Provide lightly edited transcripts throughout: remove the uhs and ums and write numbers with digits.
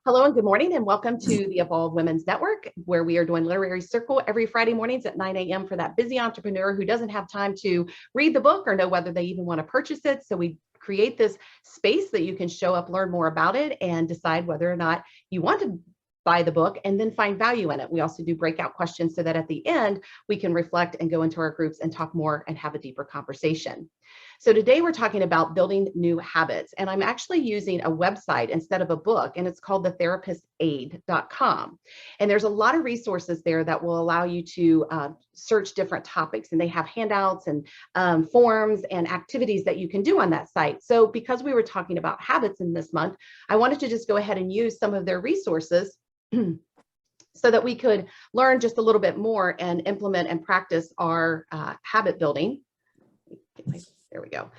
Hello and good morning, and welcome to the Evolve Women's Network, where we are doing Literary Circle every Friday mornings at 9 a.m. for that busy entrepreneur who doesn't have time to read the book or know whether they even want to purchase it. So we create this space that you can show up, learn more about it, and decide whether or not you want to buy the book and then find value in it. We also do breakout questions so that at the end, we can reflect and go into our groups and talk more and have a deeper conversation. So today we're talking about building new habits, and I'm actually using a website instead of a book, and it's called thetherapistAid.com. And there's a lot of resources there that will allow you to search different topics, and they have handouts and forms and activities that you can do on that site. So because we were talking about habits in this month, I wanted to just go ahead and use some of their resources so that we could learn just a little bit more and implement and practice our habit building. There we go.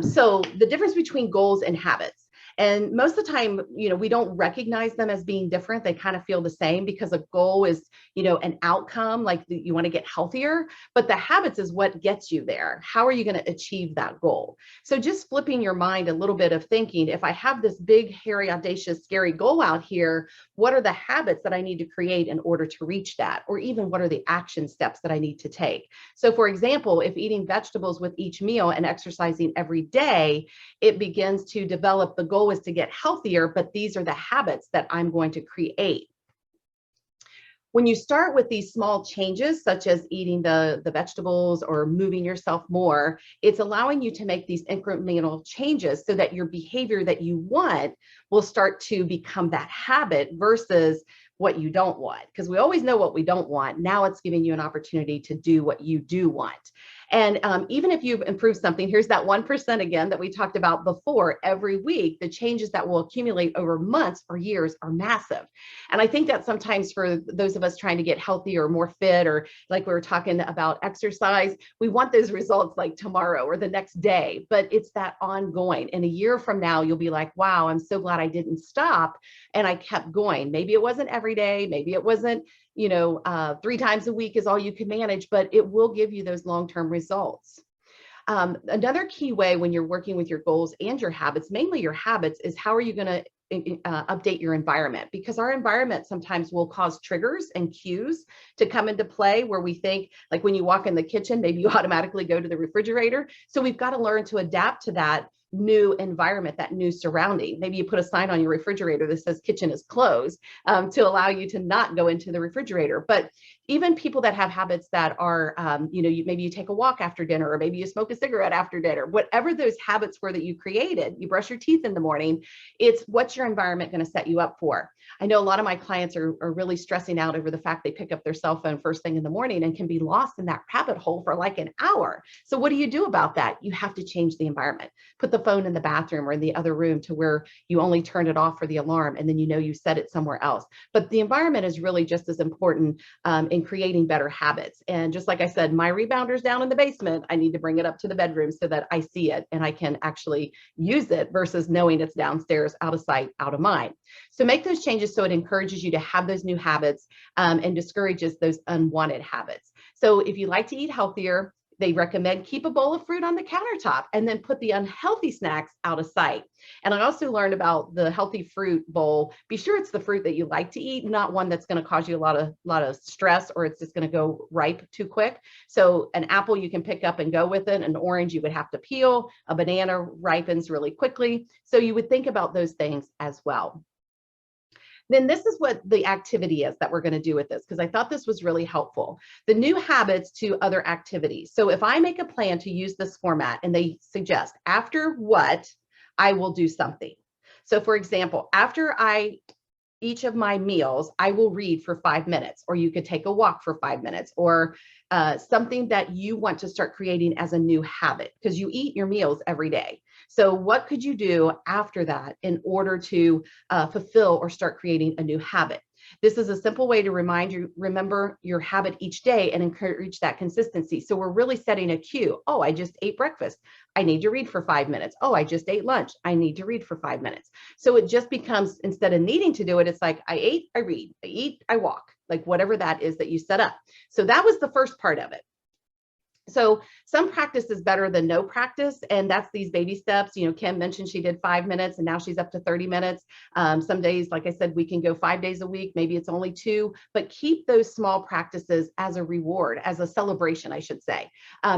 So the difference between goals and habits. And most of the time, we don't recognize them as being different. They kind of feel the same because a goal is, an outcome, like you want to get healthier, but the habits is what gets you there. How are you going to achieve that goal? So just flipping your mind a little bit of thinking, if I have this big, hairy, audacious, scary goal out here, what are the habits that I need to create in order to reach that? Or even what are the action steps that I need to take? So for example, if eating vegetables with each meal and exercising every day, it begins to develop the goal is to get healthier, but these are the habits that I'm going to create. When you start with these small changes, such as eating the vegetables or moving yourself more, it's allowing you to make these incremental changes so that your behavior that you want will start to become that habit versus what you don't want, because we always know what we don't want. Now it's giving you an opportunity to do what you do want. And even if you've improved something, here's that 1% again that we talked about before. Every week, the changes that will accumulate over months or years are massive. And I think that sometimes for those of us trying to get healthy or more fit, or like we were talking about exercise, we want those results like tomorrow or the next day, but it's that ongoing. And a year from now, you'll be like, wow, I'm so glad I didn't stop and I kept going. Maybe it wasn't every day, maybe it wasn't 3 times a week is all you can manage, but it will give you those long-term results. Another key way when you're working with your goals and your habits, mainly your habits, is how are you going to update your environment? Because our environment sometimes will cause triggers and cues to come into play where we think, like when you walk in the kitchen, maybe you automatically go to the refrigerator. So we've got to learn to adapt to that new environment, that new surrounding. Maybe you put a sign on your refrigerator that says kitchen is closed to allow you to not go into the refrigerator. But even people that have habits that are, maybe you take a walk after dinner, or maybe you smoke a cigarette after dinner, whatever those habits were that you created, you brush your teeth in the morning, it's what's your environment going to set you up for. I know a lot of my clients are really stressing out over the fact they pick up their cell phone first thing in the morning and can be lost in that rabbit hole for like an hour. So what do you do about that? You have to change the environment. Put the phone in the bathroom or in the other room to where you only turn it off for the alarm, and then you set it somewhere else. But the environment is really just as important in creating better habits. And just like I said, my rebounder is down in the basement. I need to bring it up to the bedroom so that I see it and I can actually use it versus knowing it's downstairs, out of sight, out of mind. So make those changes so it encourages you to have those new habits and discourages those unwanted habits. So if you like to eat healthier, they recommend keep a bowl of fruit on the countertop and then put the unhealthy snacks out of sight. And I also learned about the healthy fruit bowl. Be sure it's the fruit that you like to eat, not one that's going to cause you a lot of stress, or it's just going to go ripe too quick. So an apple you can pick up and go with it. An orange you would have to peel. A banana ripens really quickly. So you would think about those things as well. Then this is what the activity is that we're going to do with this, because I thought this was really helpful. The new habits to other activities. So if I make a plan to use this format and they suggest after what, I will do something. So for example, after each of my meals, I will read for 5 minutes, or you could take a walk for 5 minutes, or something that you want to start creating as a new habit, because you eat your meals every day. So what could you do after that in order to fulfill or start creating a new habit? This is a simple way to remember your habit each day and encourage that consistency. So we're really setting a cue. Oh, I just ate breakfast. I need to read for 5 minutes. Oh, I just ate lunch. I need to read for 5 minutes. So it just becomes, instead of needing to do it, it's like I ate, I read, I eat, I walk, like whatever that is that you set up. So that was the first part of it. So some practice is better than no practice, and that's these baby steps. Kim mentioned she did 5 minutes and now she's up to 30 minutes. Some days, like I said, we can go 5 days a week, maybe it's only 2, but keep those small practices as a reward, as a celebration, I should say.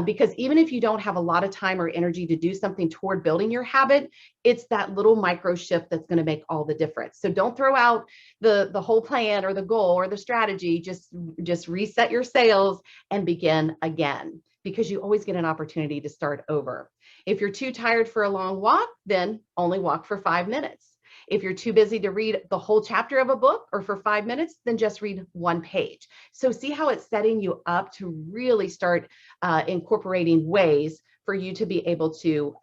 Because even if you don't have a lot of time or energy to do something toward building your habit, it's that little micro shift that's going to make all the difference. So don't throw out the whole plan or the goal or the strategy. Just reset your sails and begin again, because you always get an opportunity to start over. If you're too tired for a long walk, then only walk for 5 minutes. If you're too busy to read the whole chapter of a book or for 5 minutes, then just read 1 page. So see how it's setting you up to really start incorporating ways for you to be able to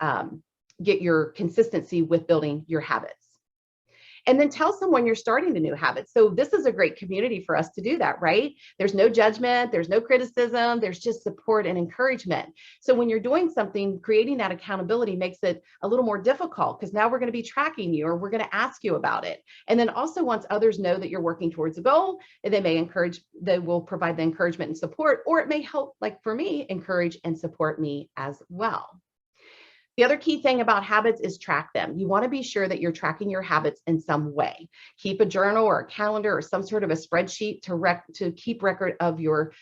get your consistency with building your habits. And then tell someone you're starting the new habit. So this is a great community for us to do that, right? There's no judgment, there's no criticism, there's just support and encouragement. So when you're doing something, creating that accountability makes it a little more difficult, because now we're going to be tracking you, or we're going to ask you about it. And then also, once others know that you're working towards a goal, they will provide the encouragement and support, or it may help, like for me, encourage and support me as well. The other key thing about habits is track them. You want to be sure that you're tracking your habits in some way. Keep a journal or a calendar or some sort of a spreadsheet to keep record of your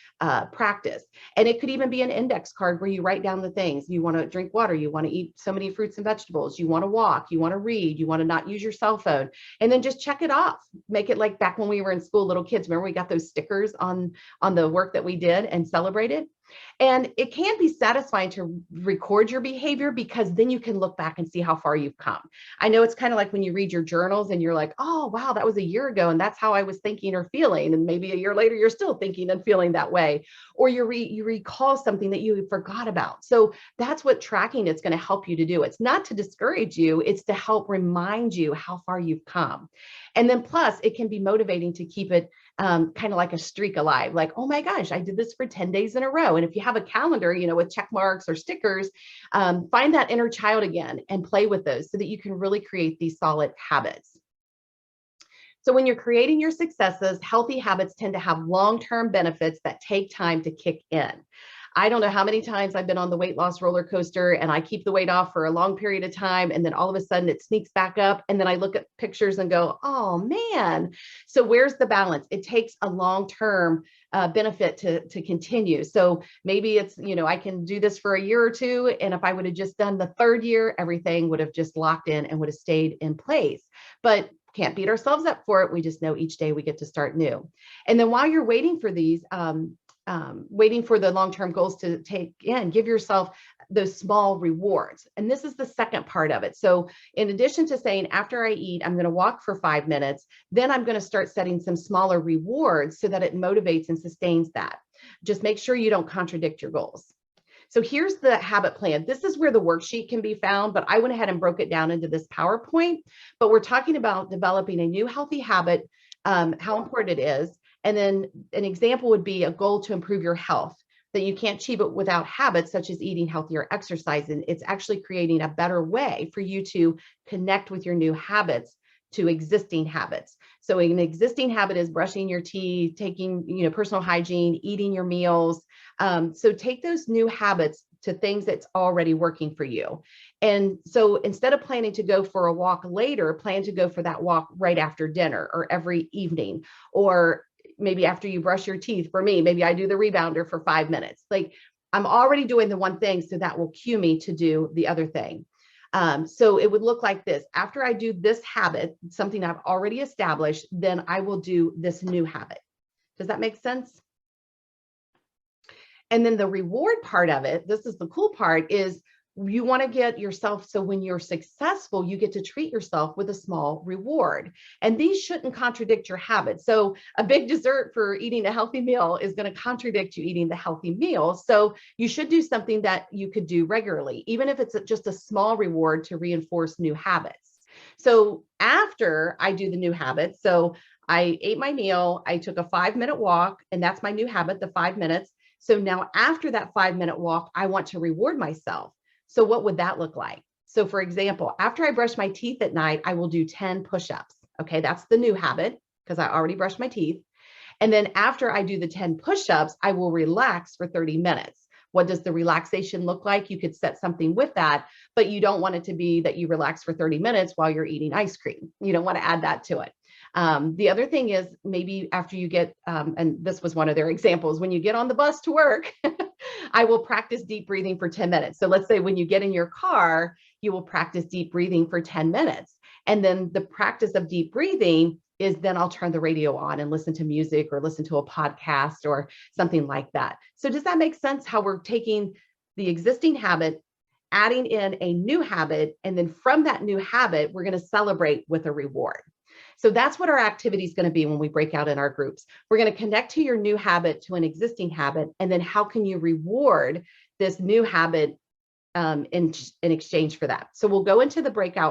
practice. And it could even be an index card where you write down the things. You want to drink water, you want to eat so many fruits and vegetables, you want to walk, you want to read, you want to not use your cell phone, and then just check it off. Make it like back when we were in school, little kids. Remember we got those stickers on the work that we did and celebrated? And it can be satisfying to record your behavior, because then you can look back and see how far you've come. I know it's kind of like when you read your journals and you're like, oh, wow, that was a year ago, and that's how I was thinking or feeling. And maybe a year later, you're still thinking and feeling that way. Or you recall something that you forgot about. So that's what tracking is going to help you to do. It's not to discourage you, it's to help remind you how far you've come. And then plus, it can be motivating to keep it kind of like a streak alive, like, oh my gosh, I did this for 10 days in a row. And if you have a calendar, with check marks or stickers, find that inner child again and play with those so that you can really create these solid habits. So when you're creating your successes, healthy habits tend to have long-term benefits that take time to kick in. I don't know how many times I've been on the weight loss roller coaster and I keep the weight off for a long period of time, and then all of a sudden it sneaks back up, and then I look at pictures and go, oh man. So where's the balance? It takes a long-term benefit to continue. So maybe it's, I can do this for a year or two, and if I would have just done the 3rd year, everything would have just locked in and would have stayed in place. But can't beat ourselves up for it. We just know each day we get to start new. And then while you're waiting for these, waiting for the long-term goals to take in, give yourself those small rewards. And this is the second part of it. So in addition to saying, after I eat, I'm going to walk for 5 minutes, then I'm going to start setting some smaller rewards so that it motivates and sustains that. Just make sure you don't contradict your goals. So here's the habit plan. This is where the worksheet can be found, but I went ahead and broke it down into this PowerPoint. But we're talking about developing a new healthy habit, how important it is. And then an example would be a goal to improve your health, that you can't achieve it without habits such as eating healthy or exercise. And it's actually creating a better way for you to connect with your new habits to existing habits. So an existing habit is brushing your teeth, taking, personal hygiene, eating your meals. So take those new habits to things that's already working for you. And so instead of planning to go for a walk later, plan to go for that walk right after dinner or every evening, or maybe after you brush your teeth. For me, maybe I do the rebounder for 5 minutes. Like, I'm already doing the one thing, so that will cue me to do the other thing. So it would look like this. After I do this habit, something I've already established, then I will do this new habit. Does that make sense? And then the reward part of it, this is the cool part, is you want to get yourself, so when you're successful, you get to treat yourself with a small reward. And these shouldn't contradict your habits. So a big dessert for eating a healthy meal is going to contradict you eating the healthy meal. So you should do something that you could do regularly, even if it's just a small reward to reinforce new habits. So after I do the new habit, so I ate my meal, I took a 5-minute walk, and that's my new habit, the 5 minutes. So now after that 5-minute walk, I want to reward myself. So what would that look like? So for example, after I brush my teeth at night, I will do 10 push-ups. Okay, that's the new habit because I already brushed my teeth. And then after I do the 10 push-ups, I will relax for 30 minutes. What does the relaxation look like? You could set something with that, but you don't want it to be that you relax for 30 minutes while you're eating ice cream. You don't want to add that to it. The other thing is maybe after you get, and this was one of their examples, when you get on the bus to work, I will practice deep breathing for 10 minutes. So let's say when you get in your car, you will practice deep breathing for 10 minutes. And then the practice of deep breathing is then I'll turn the radio on and listen to music or listen to a podcast or something like that. So does that make sense how we're taking the existing habit, adding in a new habit, and then from that new habit, we're going to celebrate with a reward. So that's what our activity is going to be when we break out in our groups. We're going to connect to your new habit to an existing habit, and then how can you reward this new habit in exchange for that? So we'll go into the breakout